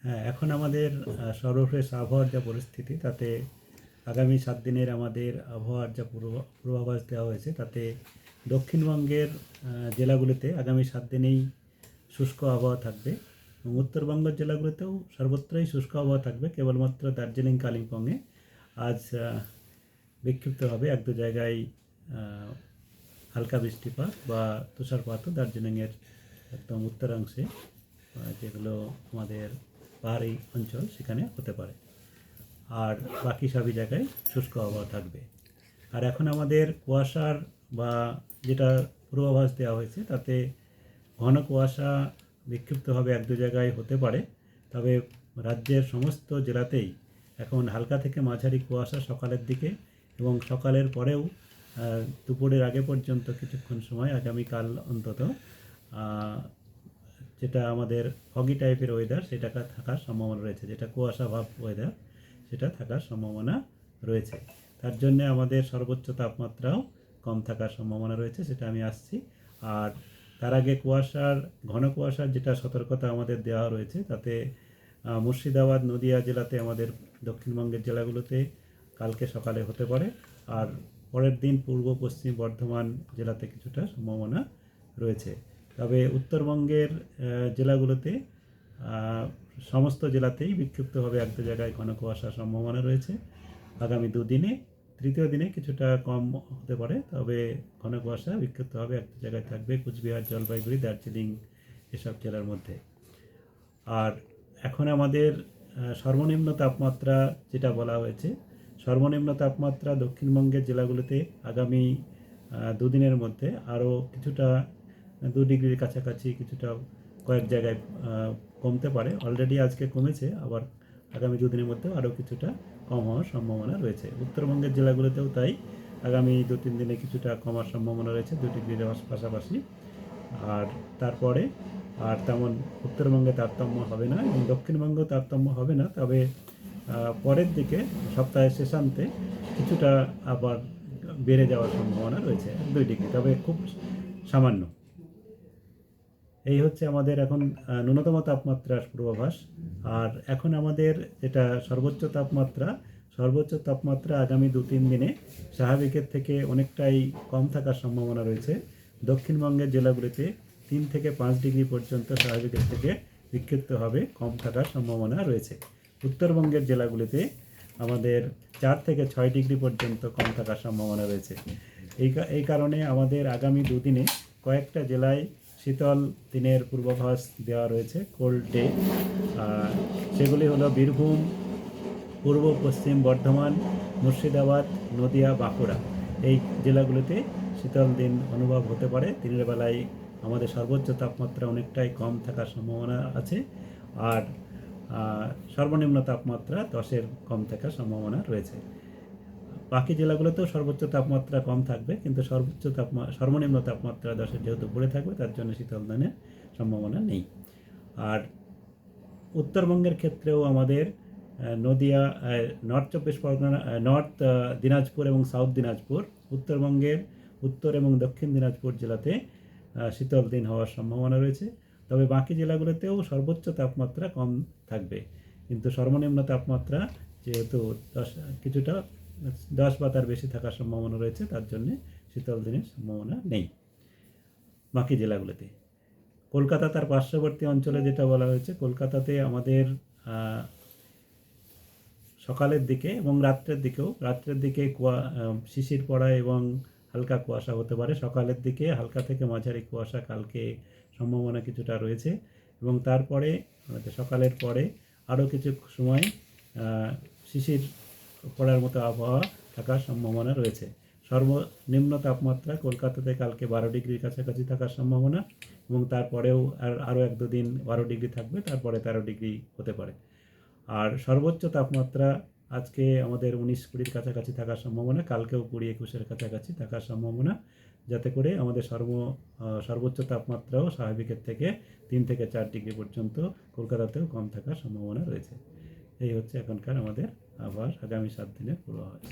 হ্যাঁ, এখন আমাদের সর্বশেষ আবহাওয়ার যা পরিস্থিতি তাতে আগামী 7 দিনের আমাদের আবহাওয়ার যা পূর্বাভাস দেওয়া হয়েছে তাতে দক্ষিণবঙ্গের জেলাগুলিতে আগামী 7 দিনেই শুষ্ক আবহাওয়া থাকবে এবং উত্তরবঙ্গের জেলাগুলিতেও সর্বত্রই শুষ্ক আবহাওয়া থাকবে। কেবলমাত্র দার্জিলিং কালিম্পংয়ে আজ বিক্ষিপ্তভাবে এক দু জায়গায় হালকা বৃষ্টিপাত বা তুষারপাতও দার্জিলিংয়ের একদম উত্তরাংশে যেগুলো আমাদের পাহাড়ি অঞ্চল সেখানে হতে পারে। আর বাকি সবই জায়গায় শুষ্ক আবহাওয়া থাকবে। আর এখন আমাদের কুয়াশার বা যেটা পূর্বাভাস দেওয়া হয়েছে তাতে ঘন কুয়াশা বিক্ষিপ্তভাবে এক দু জায়গায় হতে পারে। তবে রাজ্যের সমস্ত জেলাতেই এখন হালকা থেকে মাঝারি কুয়াশা সকালের দিকে এবং সকালের পরেও দুপুরের আগে পর্যন্ত কিছুক্ষণ সময় আগামীকাল অন্তত যেটা আমাদের ফগি টাইপের ওয়েদার সেটা থাকার সম্ভাবনা রয়েছে, যেটা কুয়াশা ভাব ওয়েদার সেটা থাকার সম্ভাবনা রয়েছে। তার জন্যে আমাদের সর্বোচ্চ তাপমাত্রাও কম থাকার সম্ভাবনা রয়েছে, সেটা আমি আসছি। আর তার আগে ঘন কুয়াশার যেটা সতর্কতা আমাদের দেওয়া রয়েছে তাতে মুর্শিদাবাদ নদিয়া জেলাতে আমাদের দক্ষিণবঙ্গের জেলাগুলোতে কালকে সকালে হতে পারে। আর পরের দিন পূর্ব পশ্চিম বর্ধমান জেলাতে কিছুটা সম্ভাবনা রয়েছে। তবে উত্তরবঙ্গের জেলাগুলোতে সমস্ত জেলাতেই বিক্ষিপ্তভাবে এক দু জায়গায় ঘন কুয়াশার সম্ভাবনা রয়েছে আগামী দুদিনে। তৃতীয় দিনে কিছুটা কম হতে পারে, তবে ঘন কুয়াশা বিক্ষিপ্তভাবে এক দু জায়গায় থাকবে কুচবিহার, জলপাইগুড়ি, দার্জিলিং এসব জেলার মধ্যে। আর এখন আমাদের সর্বনিম্ন তাপমাত্রা যেটা বলা হয়েছে, সর্বনিম্ন তাপমাত্রা দক্ষিণবঙ্গের জেলাগুলিতে আগামী দুদিনের মধ্যে আরও কিছুটা 2 ডিগ্রির কাছাকাছি কিছুটা কয়েক জায়গায় কমতে পারে। অলরেডি আজকে কমেছে, আবার আগামী দুদিনের মধ্যেও আরও কিছুটা কম হওয়ার সম্ভাবনা রয়েছে। উত্তরবঙ্গের জেলাগুলোতেও তাই আগামী 2-3 দিনে কিছুটা কমার সম্ভাবনা রয়েছে 2 ডিগ্রির পাশাপাশি। আর তারপরে আর তেমন উত্তরবঙ্গে তারতম্য হবে না এবং দক্ষিণবঙ্গেও তারতম্য হবে না। তবে পরের দিকে সপ্তাহের শেষান্তে কিছুটা আবার বেড়ে যাওয়ার সম্ভাবনা রয়েছে 2 ডিগ্রি, তবে খুব সামান্য। এই হচ্ছে আমাদের এখন ন্যূনতম তাপমাত্রার পূর্বাভাস। আর এখন আমাদের যেটা সর্বোচ্চ তাপমাত্রা আগামী 2-3 দিনে স্বাভাবিকের থেকে অনেকটাই কম থাকার সম্ভাবনা রয়েছে। দক্ষিণবঙ্গের জেলাগুলিতে 3 থেকে 5 ডিগ্রি পর্যন্ত স্বাভাবিকের থেকে বিক্ষিপ্তভাবে কম থাকার সম্ভাবনা রয়েছে। উত্তরবঙ্গের জেলাগুলিতে আমাদের 4 থেকে 6 ডিগ্রি পর্যন্ত কম থাকার সম্ভাবনা রয়েছে। এই কারণে আমাদের আগামী দুদিনে কয়েকটা জেলায় শীতল দিনের পূর্বাভাস দেওয়া রয়েছে, কোল্ড ডে। সেগুলি হলো বীরভূম, পূর্ব পশ্চিম বর্ধমান, মুর্শিদাবাদ, নদিয়া, বাঁকুড়া। এই জেলাগুলিতে শীতল দিন অনুভব হতে পারে। দিনের বেলায় আমাদের সর্বোচ্চ তাপমাত্রা অনেকটাই কম থাকার সম্ভাবনা আছে। আর সর্বনিম্ন তাপমাত্রা 10-এর কম থাকার সম্ভাবনা রয়েছে। বাকি জেলাগুলোতেও সর্বোচ্চ তাপমাত্রা কম থাকবে, কিন্তু সর্বনিম্ন তাপমাত্রা 10-এর যেহেতু পড়ে থাকবে তার জন্য শীতল দিনের সম্ভাবনা নেই। আর উত্তরবঙ্গের ক্ষেত্রেও আমাদের নদিয়া, নর্থ দিনাজপুর এবং সাউথ দিনাজপুর, উত্তরবঙ্গের উত্তর এবং দক্ষিণ দিনাজপুর জেলাতে শীতল দিন হওয়ার সম্ভাবনা রয়েছে। তবে বাকি জেলাগুলোতেও সর্বোচ্চ তাপমাত্রা কম থাকবে, কিন্তু সর্বনিম্ন তাপমাত্রা যেহেতু কিছুটা 10 বা তার বেশি থাকার সম্ভাবনা রয়েছে, তার জন্যে শীতল দিনের সম্ভাবনা নেই বাকি জেলাগুলোতে। কলকাতা তার পার্শ্ববর্তী অঞ্চলে যেটা বলা হয়েছে, কলকাতাতে আমাদের সকালের দিকে এবং রাত্রের দিকে শিশির পড়া এবং হালকা কুয়াশা হতে পারে। সকালের দিকে হালকা থেকে মাঝারি কুয়াশা কালকে সম্ভাবনা কিছুটা রয়েছে এবং তারপরে সকালের পরে আরও কিছু সময় শিশির পড়ার মতো আবহাওয়া থাকার সম্ভাবনা রয়েছে। সর্বনিম্ন তাপমাত্রা কলকাতাতে কালকে 12 ডিগ্রির কাছাকাছি থাকার সম্ভাবনা এবং তারপরেও আরও 1-2 দিন 12 ডিগ্রি থাকবে, তারপরে 13 ডিগ্রি হতে পারে। আর সর্বোচ্চ তাপমাত্রা আজকে আমাদের 19-20-এর কাছাকাছি থাকার সম্ভাবনা, কালকেও 20-21-এর কাছাকাছি থাকার সম্ভাবনা, যাতে করে আমাদের সর্বোচ্চ তাপমাত্রাও স্বাভাবিকের থেকে 3 থেকে 4 ডিগ্রি পর্যন্ত কলকাতাতেও কম থাকার সম্ভাবনা রয়েছে। এই হচ্ছে এখনকার আমাদের আবহাওয়ার আগামী 7 দিনের পূর্বাভাস।